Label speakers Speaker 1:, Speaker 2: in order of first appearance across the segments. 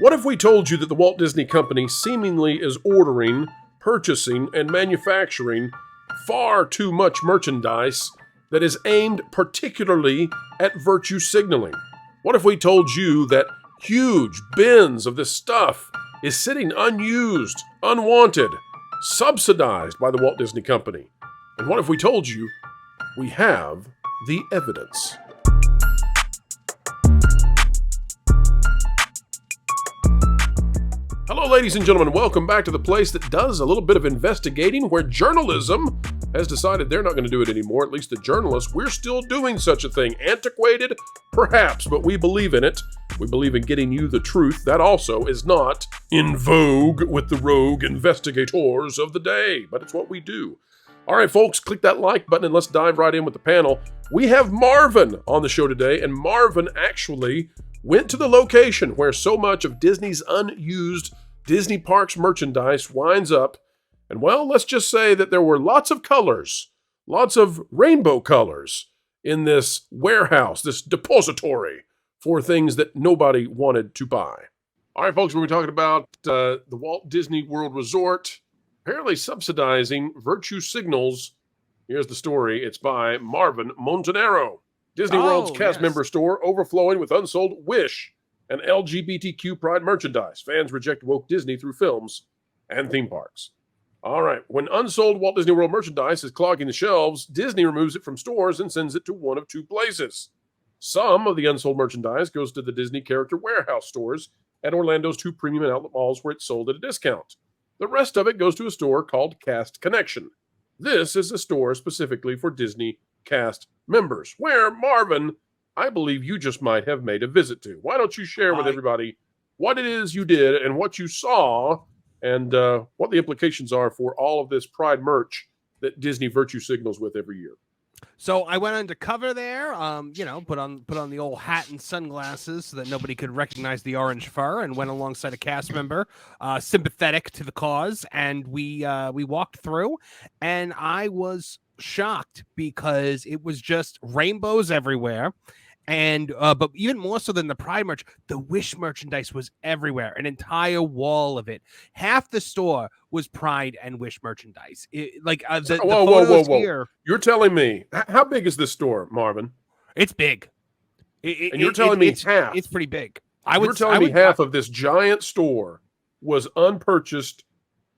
Speaker 1: What if we told you that the Walt Disney Company seemingly is ordering, purchasing, and manufacturing far too much merchandise that is aimed particularly at virtue signaling? What if we told you that huge bins of this stuff is sitting unused, unwanted, subsidized by the Walt Disney Company? And what if we told you we have the evidence? Hello, ladies and gentlemen. Welcome back to the place that does a little bit of investigating, where journalism has decided they're not going to do it anymore. At least the journalists. We're still doing such a thing. Antiquated? Perhaps, but we believe in it. We believe in getting you the truth. That also is not in vogue with the rogue investigators of the day, but it's what we do. All right, folks, click that like button and let's dive right in with the panel. We have Marvin on the show today, and Marvin actually went to the location where so much of Disney's unused Disney Parks merchandise winds up. And well, let's just say that there were lots of colors, lots of rainbow colors in this warehouse, this depository for things that nobody wanted to buy. All right, folks, we're talking about the Walt Disney World Resort apparently subsidizing virtue signals. Here's the story. It's by Marvin Montanaro. Disney World's cast member store overflowing with unsold Wish and LGBTQ pride merchandise. Fans reject woke Disney through films and theme parks. All right. When unsold Walt Disney World merchandise is clogging the shelves, Disney removes it from stores and sends it to one of two places. Some of the unsold merchandise goes to the Disney Character Warehouse stores at Orlando's two premium and outlet malls where it's sold at a discount. The rest of it goes to a store called Cast Connection. This is a store specifically for Disney cast members, where, Marvin, I believe you just might have made a visit to. Why don't you share with everybody what it is you did and what you saw and what the implications are for all of this Pride merch that Disney virtue signals with every year?
Speaker 2: So I went undercover there, put on the old hat and sunglasses so that nobody could recognize the orange fur, and went alongside a cast member, sympathetic to the cause, and we walked through, and I was shocked because it was just rainbows everywhere. And but even more so than the Pride merch, the Wish merchandise was everywhere, an entire wall of it. Half the store was Pride and Wish merchandise.
Speaker 1: Whoa. Here, you're telling me, how big is this store, Marvin?
Speaker 2: It's big.
Speaker 1: You're telling me half.
Speaker 2: It's pretty big.
Speaker 1: You're telling me half of this giant store was unpurchased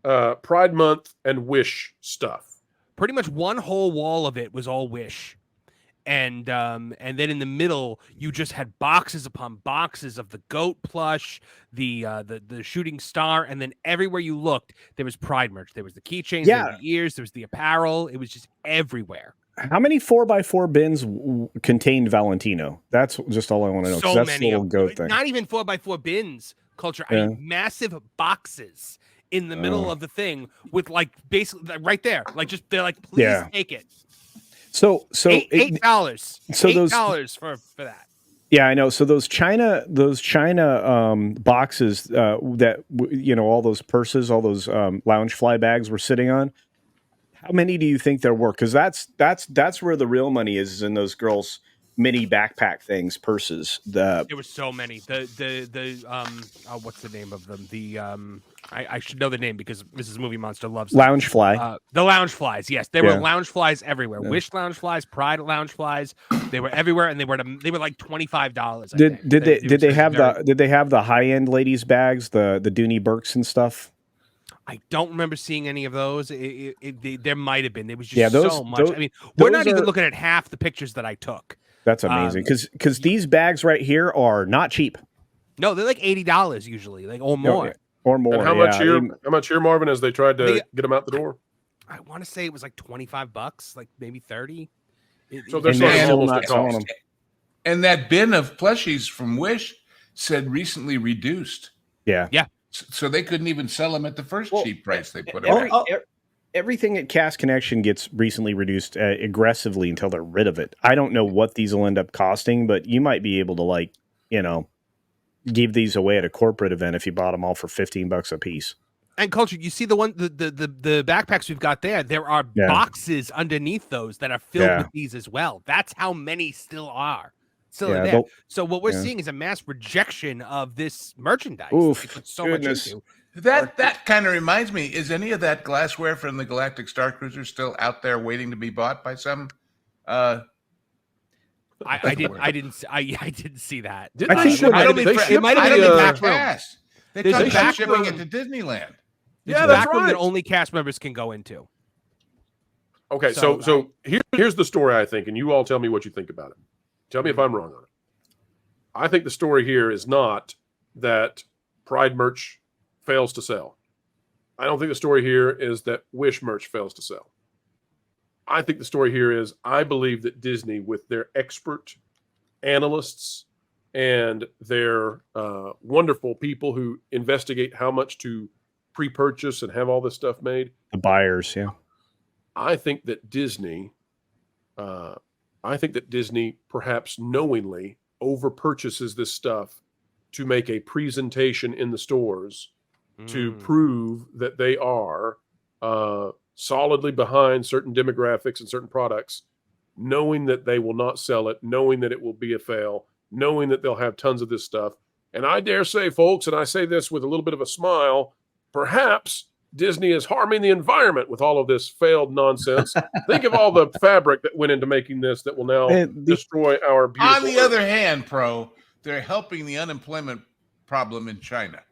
Speaker 1: Pride Month and Wish stuff.
Speaker 2: Pretty much one whole wall of it was all Wish. And then in the middle, you just had boxes upon boxes of the goat plush, the shooting star, and then everywhere you looked, there was Pride merch. There was the keychains, there were the ears, there was the apparel. It was just everywhere.
Speaker 3: How many 4x4 bins contained Valentino? That's just all I want to know.
Speaker 2: So
Speaker 3: that's
Speaker 2: many.
Speaker 3: The little goat thing.
Speaker 2: Not even 4x4 bins, Culture. I mean, massive boxes in the middle of the thing with basically right there. They're like, please take it.
Speaker 3: So
Speaker 2: $8. So $8 for that.
Speaker 3: Yeah, I know. So those China boxes that all those purses, all those lounge fly bags were sitting on. How many do you think there were? Because that's where the real money is in those girls' mini backpack things, purses. There
Speaker 2: were so many. What's the name of them? I should know the name because Mrs. Movie Monster loves them.
Speaker 3: Lounge fly.
Speaker 2: The lounge flies. Yes, there were lounge flies everywhere. Wish lounge flies, Pride lounge flies. They were everywhere, and they were like $25.
Speaker 3: Did they have the high end ladies bags, the Dooney Burks and stuff?
Speaker 2: I don't remember seeing any of those. There might have been. There was just so much. We're not even looking at half the pictures that I took.
Speaker 3: That's amazing because these bags right here are not cheap.
Speaker 2: No, they're like $80 usually, or more.
Speaker 3: Yeah. Or more.
Speaker 1: And how much here, Marvin, as they tried to get them out the door?
Speaker 2: I want to say it was like $25, like maybe 30.
Speaker 1: So they're almost at cost.
Speaker 4: And that bin of plushies from Wish said recently reduced.
Speaker 3: Yeah.
Speaker 4: So they couldn't even sell them at the first cheap price they put them at.
Speaker 3: Everything at Cast Connection gets recently reduced aggressively until they're rid of it. I don't know what these will end up costing, but you might be able to give these away at a corporate event if you bought them all for $15 a piece.
Speaker 2: And Culture, you see the backpacks we've got there. There are boxes underneath those that are filled with these as well. That's how many still are. still
Speaker 3: Yeah,
Speaker 2: in there.
Speaker 3: they'll-
Speaker 2: So what we're
Speaker 3: yeah.
Speaker 2: seeing is a mass rejection of this merchandise.
Speaker 3: Oof,
Speaker 2: They put so much
Speaker 3: goodness.
Speaker 2: into.
Speaker 4: That kind of reminds me, is any of that glassware from the Galactic Star Cruiser still out there waiting to be bought by some?
Speaker 2: I didn't see that.
Speaker 1: Did
Speaker 3: I
Speaker 1: they
Speaker 3: think
Speaker 1: ship
Speaker 3: what-
Speaker 1: it? They
Speaker 2: it
Speaker 1: shipped
Speaker 2: might have
Speaker 1: the,
Speaker 2: been the
Speaker 1: uh,
Speaker 2: back room.
Speaker 4: Pass. They
Speaker 2: They
Speaker 4: talked about
Speaker 1: shipped
Speaker 4: shipping
Speaker 1: the-
Speaker 4: it to Disneyland.
Speaker 1: Yeah,
Speaker 2: the
Speaker 1: that's
Speaker 2: back room that
Speaker 1: right.
Speaker 2: only cast members can go into.
Speaker 1: Okay,
Speaker 2: So
Speaker 1: so here's the story, I think, and you all tell me what you think about it. Tell me if I'm wrong on it. I think the story here is not that Pride merch fails to sell. I don't think the story here is that Wish merch fails to sell. I think the story here is I believe that Disney, with their expert analysts and their wonderful people who investigate how much to pre-purchase and have all this stuff made,
Speaker 3: The buyers, yeah.
Speaker 1: I think that Disney perhaps knowingly over purchases this stuff to make a presentation in the stores to prove that they are solidly behind certain demographics and certain products, knowing that they will not sell it, knowing that it will be a fail, knowing that they'll have tons of this stuff. And I dare say, folks, and I say this with a little bit of a smile, perhaps Disney is harming the environment with all of this failed nonsense. Think of all the fabric that went into making this that will now destroy our beautiful
Speaker 4: On the
Speaker 1: Earth.
Speaker 4: other hand, they're helping the unemployment problem in China.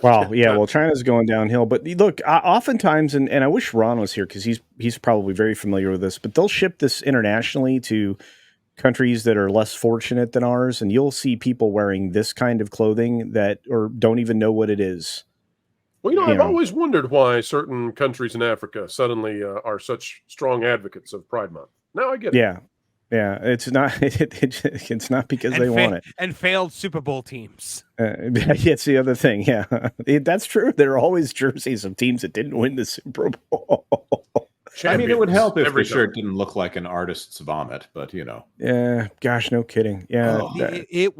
Speaker 3: Well, yeah, well, China's going downhill. But look, oftentimes, and I wish Ron was here because he's probably very familiar with this, but they'll ship this internationally to countries that are less fortunate than ours, and you'll see people wearing this kind of clothing that or don't even know what it is.
Speaker 1: Well,
Speaker 3: You
Speaker 1: I've
Speaker 3: know.
Speaker 1: always wondered why certain countries in Africa suddenly are such strong advocates of Pride Month. Now I get it.
Speaker 3: Yeah, it's not it's not because they want it.
Speaker 2: And failed Super Bowl teams.
Speaker 3: It's the other thing. Yeah, that's true. There are always jerseys of teams that didn't win the Super Bowl.
Speaker 5: I mean, it would help if
Speaker 1: every
Speaker 5: the shirt
Speaker 1: time.
Speaker 5: didn't look like an artist's vomit, but you know.
Speaker 3: Yeah, gosh, no kidding. Yeah,
Speaker 2: It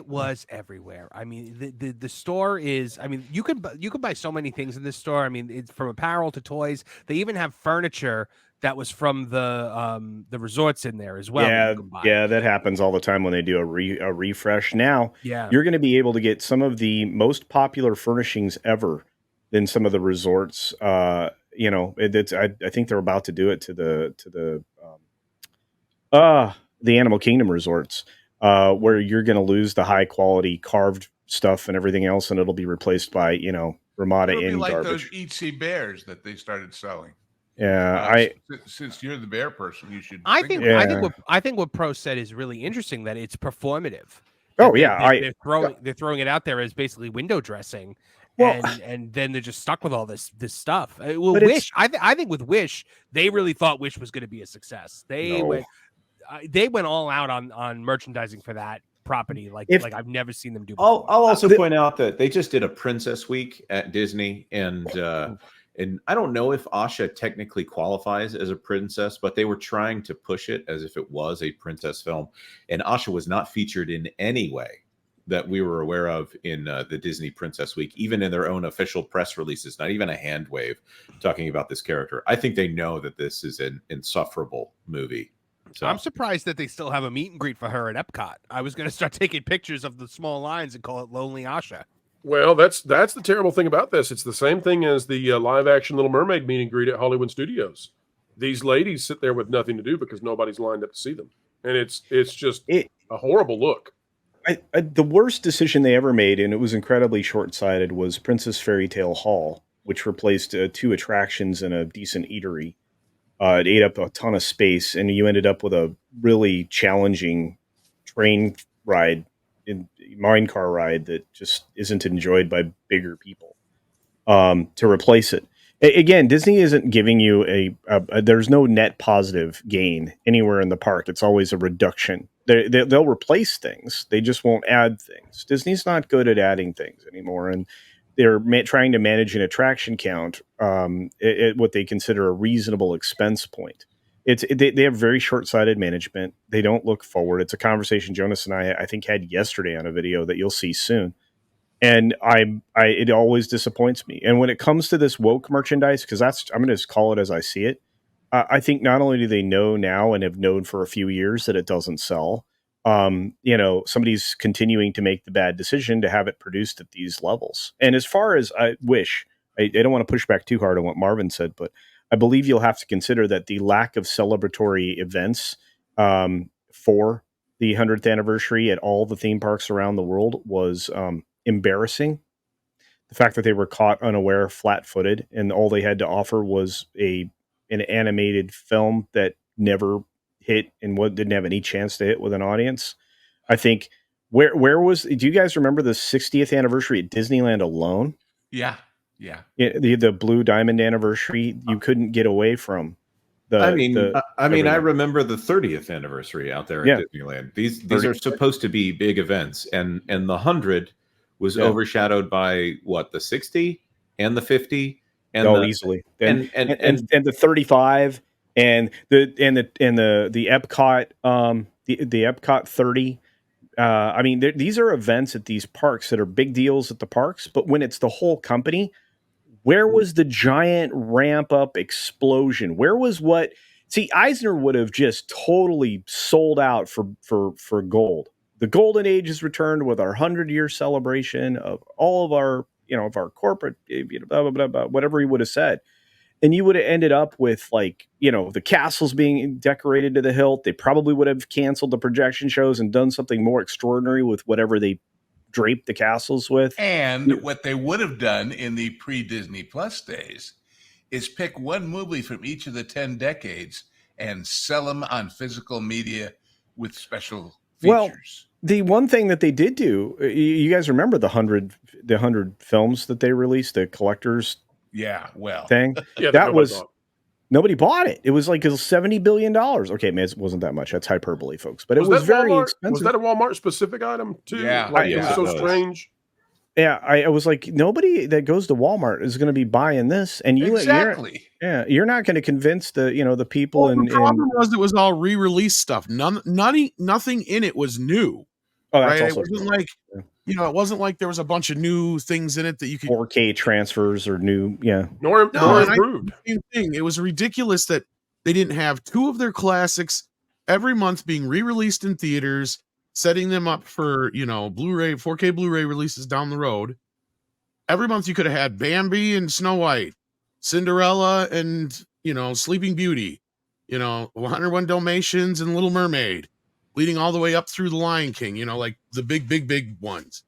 Speaker 2: was everywhere. I mean, the store is. I mean, you can buy so many things in this store. I mean, it's from apparel to toys. They even have furniture that was from the resorts in there as well.
Speaker 3: Yeah, that happens all the time when they do a refresh. Now,
Speaker 2: Yeah.
Speaker 3: you're going to be able to get some of the most popular furnishings ever in some of the resorts. I think they're about to do it to the Animal Kingdom resorts, where you're going to lose the high quality carved stuff and everything else, and it'll be replaced by Ramada
Speaker 4: It'll be
Speaker 3: Inn
Speaker 4: like
Speaker 3: garbage.
Speaker 4: those Eatsy Bears that they started selling.
Speaker 3: Yeah,
Speaker 4: Since you're the bear person, you should.
Speaker 2: I think what Pro said is really interesting, that it's performative.
Speaker 3: Oh,
Speaker 2: That
Speaker 3: yeah,
Speaker 2: they're throwing it out there as basically window dressing.
Speaker 3: Well-
Speaker 2: and then they're just stuck with all this stuff.
Speaker 3: But
Speaker 2: Wish, I think with Wish, they really thought Wish was going to be a success. They went all out on merchandising for that property. Like I've never seen them do
Speaker 5: I'll
Speaker 2: before.
Speaker 5: also point out that they just did a Princess Week at Disney, and I don't know if Asha technically qualifies as a princess, but they were trying to push it as if it was a princess film, and Asha was not featured in any way that we were aware of in the Disney Princess Week, even in their own official press releases, not even a hand wave talking about this character. I think they know that this is an insufferable movie. So
Speaker 2: I'm surprised that they still have a meet and greet for her at Epcot. I was going to start taking pictures of the small lines and call it Lonely Asha.
Speaker 1: Well, that's the terrible thing about this. It's the same thing as the live-action Little Mermaid meet and greet at Hollywood Studios. These ladies sit there with nothing to do because nobody's lined up to see them, and it's just a horrible look.
Speaker 3: The worst decision they ever made, and it was incredibly short-sighted, was Princess Fairy Tale Hall, which replaced 2 attractions and a decent eatery. It ate up a ton of space, and you ended up with a really challenging train ride, mine car ride that just isn't enjoyed by bigger people. To replace it, again, Disney isn't giving you there's no net positive gain anywhere in the park. It's always a reduction. They'll replace things. They just won't add things. Disney's not good at adding things anymore, and they're trying to manage an attraction count at what they consider a reasonable expense point. They have very short-sighted management. They don't look forward. It's a conversation Jonas and I think had yesterday on a video that you'll see soon. And it always disappoints me. And when it comes to this woke merchandise, because I'm going to just call it as I see it, I think not only do they know now and have known for a few years that it doesn't sell, somebody's continuing to make the bad decision to have it produced at these levels. And as far as I don't want to push back too hard on what Marvin said, but I believe you'll have to consider that the lack of celebratory events for the 100th anniversary at all the theme parks around the world was embarrassing. The fact that they were caught unaware, flat-footed, and all they had to offer was an animated film that never hit and didn't have any chance to hit with an audience. I think do you guys remember the 60th anniversary at Disneyland alone?
Speaker 4: Yeah.
Speaker 3: The Blue Diamond anniversary, you couldn't get away from.
Speaker 5: I remember the 30th anniversary out there at Disneyland. These are supposed to be big events, and the 100 was overshadowed by the 60 and the 50 and
Speaker 3: easily and the 35 and the Epcot the Epcot 30. These are events at these parks that are big deals at the parks, but when it's the whole company, where was the giant ramp up explosion? Where was Eisner would have just totally sold out for gold. The golden age has returned with our 100-year celebration of all of our, of our corporate, blah, blah, blah, blah, whatever he would have said. And you would have ended up with the castles being decorated to the hilt. They probably would have canceled the projection shows and done something more extraordinary with whatever they draped the castles with.
Speaker 4: And what they would have done in the pre-Disney Plus days is pick one movie from each of the 10 decades and sell them on physical media with special features.
Speaker 3: Well, the one thing that they did do, you guys remember the 100 films that they released, the collectors thing?
Speaker 1: Yeah,
Speaker 3: that was nobody bought it. It was like $70 billion. Okay, man, it wasn't that much. That's hyperbole, folks. But it was very expensive.
Speaker 1: Was that a Walmart specific item too?
Speaker 4: Yeah,
Speaker 1: it was so strange.
Speaker 3: Yeah, I was like, nobody that goes to Walmart is going to be buying this, and you're not going to convince the people.
Speaker 6: Well, the problem was it was all re-release stuff. Nothing in it was new.
Speaker 3: Oh, that's
Speaker 6: right?
Speaker 3: also
Speaker 6: It wasn't it wasn't like there was a bunch of new things in it that you could
Speaker 3: 4K transfers or new,
Speaker 1: nor improved.
Speaker 6: Same thing. It was ridiculous that they didn't have two of their classics every month being re-released in theaters, setting them up for, Blu-ray, 4K Blu-ray releases down the road. Every month you could have had Bambi and Snow White, Cinderella and, Sleeping Beauty, 101 Dalmatians and Little Mermaid, leading all the way up through The Lion King, like the big ones.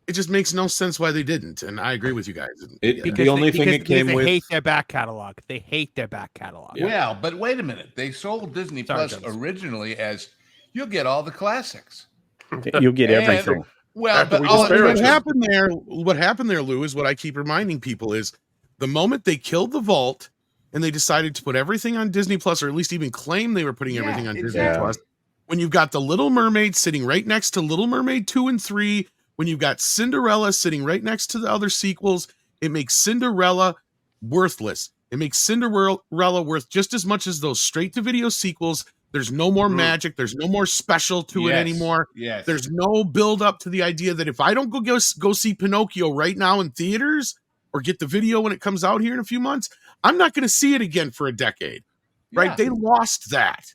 Speaker 6: It just makes no sense why they didn't. And I agree with you guys.
Speaker 2: The only thing it came with... They hate their back catalog.
Speaker 4: Yeah. Well, but wait a minute. They sold Disney Plus originally as you'll get all the classics.
Speaker 3: You'll get everything.
Speaker 6: Well, but what happened there, Lou, is what I keep reminding people is the moment they killed the vault and they decided to put everything on Disney Plus, or at least even claim they were putting everything on Disney Plus, when you've got The Little Mermaid sitting right next to Little Mermaid 2 and 3, when you've got Cinderella sitting right next to the other sequels, it makes Cinderella worthless. It makes Cinderella worth just as much as those straight-to-video sequels. There's no more magic. There's no more special to it anymore.
Speaker 4: Yes.
Speaker 6: There's no build up to the idea that if I don't go see Pinocchio right now in theaters or get the video when it comes out here in a few months, I'm not going to see it again for a decade. Right?
Speaker 4: Yeah.
Speaker 6: They lost that.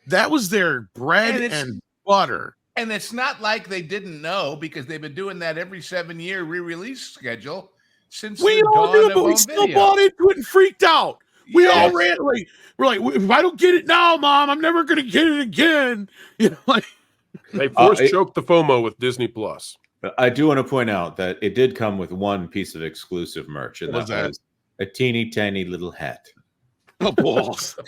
Speaker 6: That was their bread and butter.
Speaker 4: And it's not like they didn't know, because they've been doing that every 7-year re-release schedule since
Speaker 6: we all knew, but we still bought into it and freaked out. We all ran we're like, if I don't get it now, Mom, I'm never going to get it again.
Speaker 1: They choked the FOMO with Disney Plus.
Speaker 5: I do want to point out that it did come with one piece of exclusive merch, and that was a teeny tiny little hat.
Speaker 6: Oh, balls.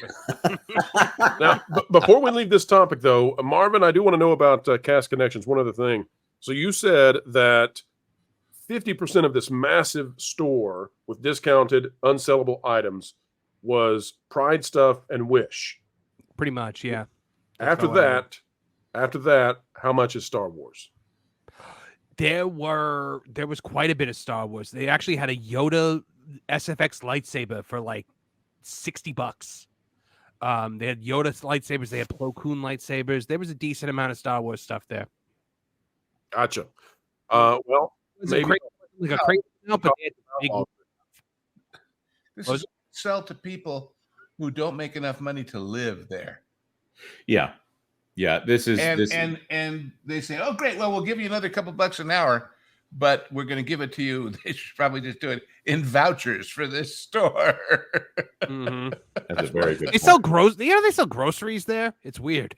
Speaker 1: Now, before we leave this topic, though, Marvin, I do want to know about Cast Connections. One other thing. So you said that 50% of this massive store with discounted, unsellable items was Pride stuff and Wish.
Speaker 2: Pretty much, yeah.
Speaker 1: After that, how much is Star Wars?
Speaker 2: There was quite a bit of Star Wars. They actually had a Yoda SFX lightsaber for like $60. They had Yoda lightsabers. They had Plo Koon lightsabers. There was a decent amount of Star Wars stuff there.
Speaker 1: Gotcha. Well, maybe
Speaker 2: like a crazy amount, but they had big.
Speaker 4: This is sell to people who don't make enough money to live there.
Speaker 5: Yeah. Yeah, this is
Speaker 4: and they say, "Oh, great! Well, we'll give you another couple bucks an hour, but we're going to give it to you." They should probably just do it in vouchers for this store.
Speaker 2: Mm-hmm.
Speaker 5: That's a very good.
Speaker 2: They sell they sell groceries there. It's weird.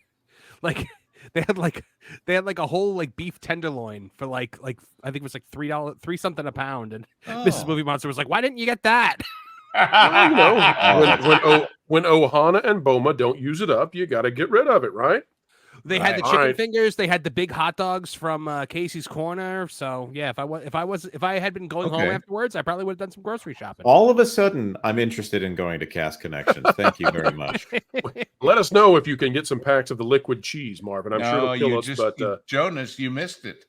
Speaker 2: Like they had like a whole like beef tenderloin for like I think it was like $3 something a pound, and Mrs. Movie Monster was like, "Why didn't you get that?"
Speaker 1: Well, when Ohana and Boma don't use it up, you got to get rid of it, right?
Speaker 2: They had the chicken fingers. They had the big hot dogs from Casey's Corner. So yeah, if I had been going home afterwards, I probably would have done some grocery shopping.
Speaker 5: All of a sudden, I'm interested in going to Cast Connections. Thank you very much.
Speaker 1: Let us know if you can get some packs of the liquid cheese, Marvin. I'm sure it'll kill us. But
Speaker 4: Jonas, you missed it.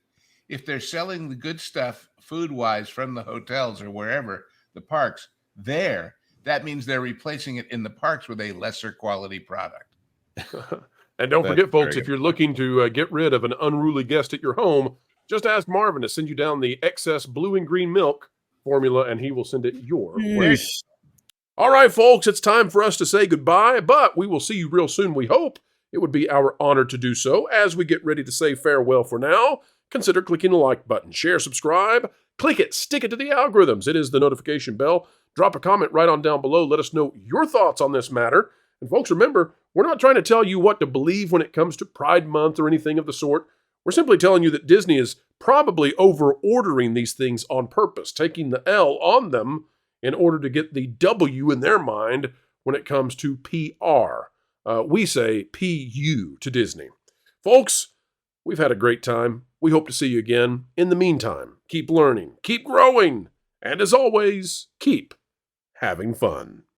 Speaker 4: If they're selling the good stuff food-wise from the hotels or wherever, the parks, that means they're replacing it in the parks with a lesser quality product.
Speaker 1: And don't forget, folks, if you're looking to get rid of an unruly guest at your home, just ask Marvin to send you down the excess blue and green milk formula, and he will send it your way. All right, folks, it's time for us to say goodbye, but we will see you real soon, we hope. It would be our honor to do so. As we get ready to say farewell for now, consider clicking the like button, share, subscribe, click it, stick it to the algorithms. It is the notification bell. Drop a comment right on down below. Let us know your thoughts on this matter. And folks, remember, we're not trying to tell you what to believe when it comes to Pride Month or anything of the sort. We're simply telling you that Disney is probably over-ordering these things on purpose, taking the L on them in order to get the W in their mind when it comes to PR. We say PU to Disney. Folks, we've had a great time. We hope to see you again. In the meantime, keep learning, keep growing, and as always, keep having fun.